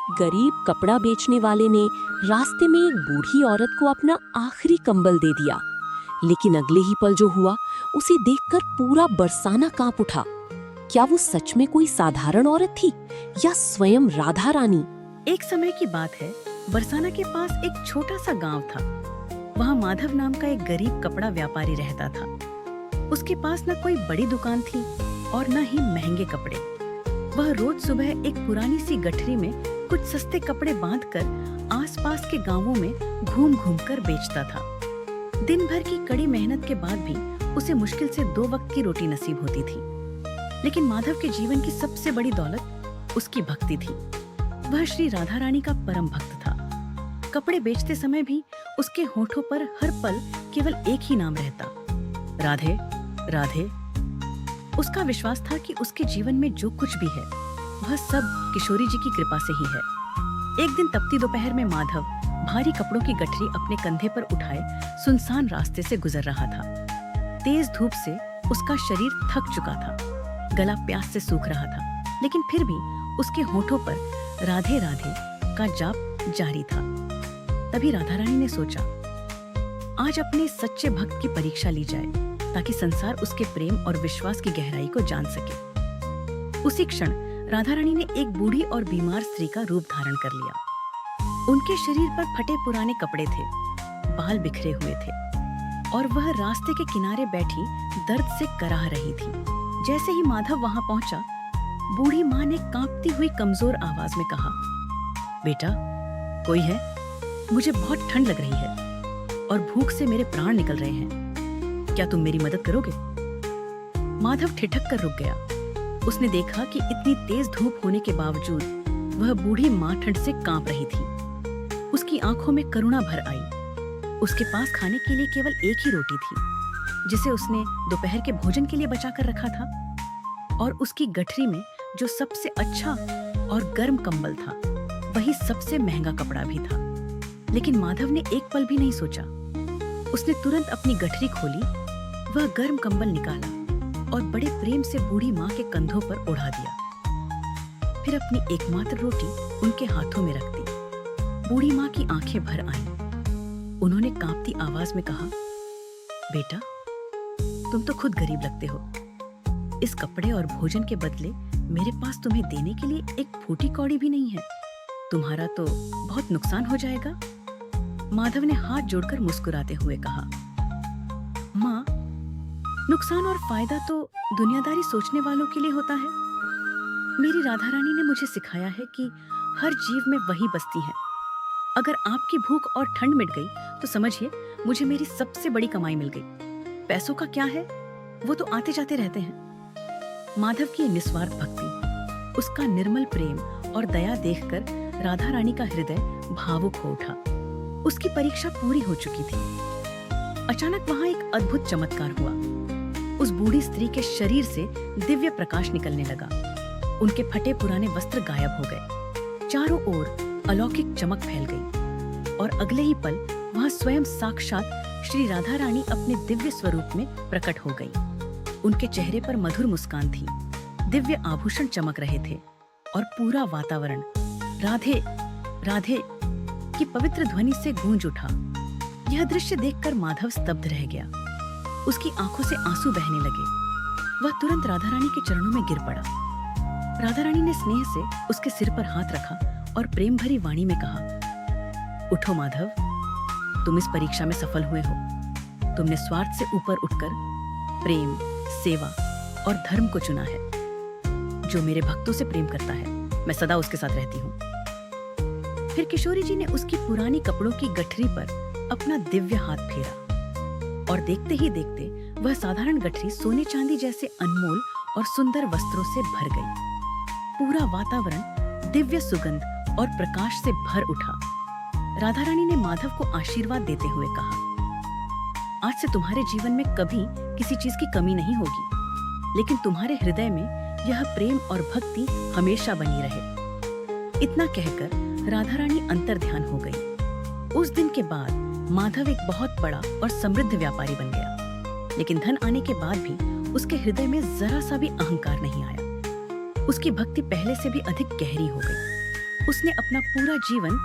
गरीब कपड़ा बेचने वाले ने रास्ते में एक बूढ़ी औरत को अपना आखिरी कंबल दे दिया, लेकिन अगले ही पल जो हुआ उसे देखकर पूरा बरसाना कांप उठा। क्या वो सच में कोई साधारण औरत थी या स्वयं राधा रानी? एक समय की बात है, बरसाना के पास एक छोटा सा गांव था। वहाँ माधव नाम का एक गरीब कपड़ा व्यापारी रहता था। उसके पास न कोई बड़ी दुकान थी और न ही महंगे कपड़े। वह रोज सुबह एक पुरानी सी गठरी में कुछ सस्ते कपड़े बांधकर आसपास के गांवों में घूम घूम कर बेचता था। दिन भर की कड़ी मेहनत के बाद भी उसे मुश्किल से 2 वक्त की रोटी नसीब होती थी। लेकिन माधव के जीवन की सबसे बड़ी दौलत उसकी भक्ति थी। वह श्री राधा रानी का परम भक्त था। कपड़े बेचते समय भी उसके होठों पर हर पल केवल एक ही नाम रहता, राधे राधे। उसका विश्वास था कि उसके जीवन में जो कुछ भी है वह सब किशोरी जी की कृपा से ही है। एक दिन तपती दोपहर में माधव भारी कपड़ों की गठरी अपने कंधे पर उठाए सुनसान रास्ते से गुजर रहा था। तेज धूप से उसका शरीर थक चुका था, गला प्यास से सूख रहा था, लेकिन फिर भी उसके होठों पर राधे राधे का जाप जारी था। तभी राधा रानी ने सोचा, आज अपने सच्चे भक्त की परीक्षा ली जाए ताकि संसार उसके प्रेम और विश्वास की गहराई को जान सके। उसी क्षण राधा रानी ने एक बूढ़ी और बीमार स्त्री का रूप धारण कर लिया। उनके शरीर पर फटे पुराने कपड़े थे, बाल बिखरे हुए थे और वह रास्ते के किनारे बैठी दर्द से कराह रही थी। जैसे ही माधव वहां पहुंचा, बूढ़ी माँ ने कांपती हुई कमजोर आवाज में कहा, बेटा कोई है? मुझे बहुत ठंड लग रही है और भूख से मेरे प्राण निकल रहे हैं। क्या तुम मेरी मदद करोगे? माधव ठिठक कर रुक गया। उसने देखा कि इतनी तेज धूप होने के बावजूद वह बूढ़ी माँ ठंड से कांप रही थी। उसकी आंखों में करुणा भर आई। उसके पास खाने के लिए केवल एक ही रोटी थी, जिसे उसने दोपहर के भोजन के लिए बचा कर रखा था, और उसकी गठरी में जो सबसे अच्छा और गर्म कंबल था, वही सबसे महंगा कपड़ा भी था। लेकिन माधव ने एक पल भी नहीं सोचा। उसने तुरंत अपनी गठरी खोली, वह गर्म कंबल निकाला और बड़े प्रेम से बूढ़ी माँ के कंधों पर ओढ़ा दिया। फिर अपनी एकमात्र रोटी उनके हाथों में रख दी। बूढ़ी माँ की आंखें भर आईं। उन्होंने कांपती आवाज में कहा, बेटा तुम तो खुद गरीब लगते हो। इस कपड़े और भोजन के बदले मेरे पास तुम्हें देने के लिए एक फूटी कौड़ी भी नहीं है। तुम्हारा तो बहुत नुकसान हो जाएगा। माधव ने हाथ जोड़कर मुस्कुराते हुए कहा, माँ, नुकसान और फायदा तो दुनियादारी सोचने वालों के लिए होता है। मेरी राधा रानी ने मुझे सिखाया है कि हर जीव में वही बसती है। अगर आपकी भूख और ठंड मिट गई तो समझिए मुझे मेरी सबसे बड़ी कमाई मिल गई। पैसों का क्या है, वो तो आते जाते रहते हैं। माधव की निस्वार्थ भक्ति, उसका निर्मल प्रेम और दया देखकर राधा रानी का हृदय भावुक हो उठा। उसकी परीक्षा पूरी हो चुकी थी। अचानक वहां एक अद्भुत चमत्कार हुआ। उस बूढ़ी स्त्री के शरीर से दिव्य प्रकाश निकलने लगा। उनके फटे पुराने वस्त्र गायब हो गए। चारों ओर अलौकिक चमक फैल गई और अगले ही पल वहां स्वयं साक्षात श्री राधा रानी अपने दिव्य स्वरूप में प्रकट हो गई। उनके चेहरे पर मधुर मुस्कान थी, दिव्य आभूषण चमक रहे थे और पूरा वातावरण राधे राधे की पवित्र ध्वनि से गूंज उठा। यह दृश्य देखकर माधव स्तब्ध रह गया। उसकी आंखों से आंसू बहने लगे। वह तुरंत राधा रानी के चरणों में गिर पड़ा। राधा रानी ने स्नेह से उसके सिर पर हाथ रखा और प्रेम भरी वाणी में कहा, उठो माधव, तुम इस परीक्षा में सफल हुए हो। तुमने स्वार्थ से ऊपर उठकर प्रेम, सेवा और धर्म को चुना है। जो मेरे भक्तों से प्रेम करता है, मैं सदा उसके साथ रहती हूँ। फिर किशोरी जी ने उसकी पुरानी कपड़ों की गठरी पर अपना दिव्य हाथ फेरा और देखते ही देखते वह साधारण गठरी सोने चांदी जैसे अनमोल और सुंदर वस्त्रों से भर गई। पूरा वातावरण दिव्य सुगंध और प्रकाश से भर उठा। राधा रानी ने माधव को आशीर्वाद देते हुए कहा, आज से तुम्हारे जीवन में कभी किसी चीज की कमी नहीं होगी, लेकिन तुम्हारे हृदय में यह प्रेम और भक्ति हमेशा बनी रहे। इतना कहकर राधा रानी अंतर्ध्यान हो गई। उस दिन के बाद माधव एक बहुत बड़ा और समृद्ध व्यापारी बन गया, लेकिन धन आने के बाद भी उसके हृदय में जरा सा भी अहंकार नहीं आया। उसकी भक्ति पहले से भी अधिक गहरी हो गई। उसने अपना पूरा जीवन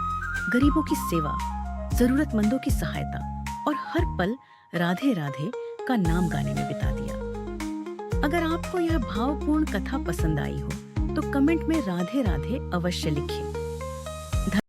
गरीबों की सेवा, जरूरतमंदों की सहायता और हर पल राधे राधे का नाम गाने में बिता दिया। अगर आपको यह भावपूर्ण कथा पसंद आई हो तो कमेंट में राधे राधे अवश्य लिखें।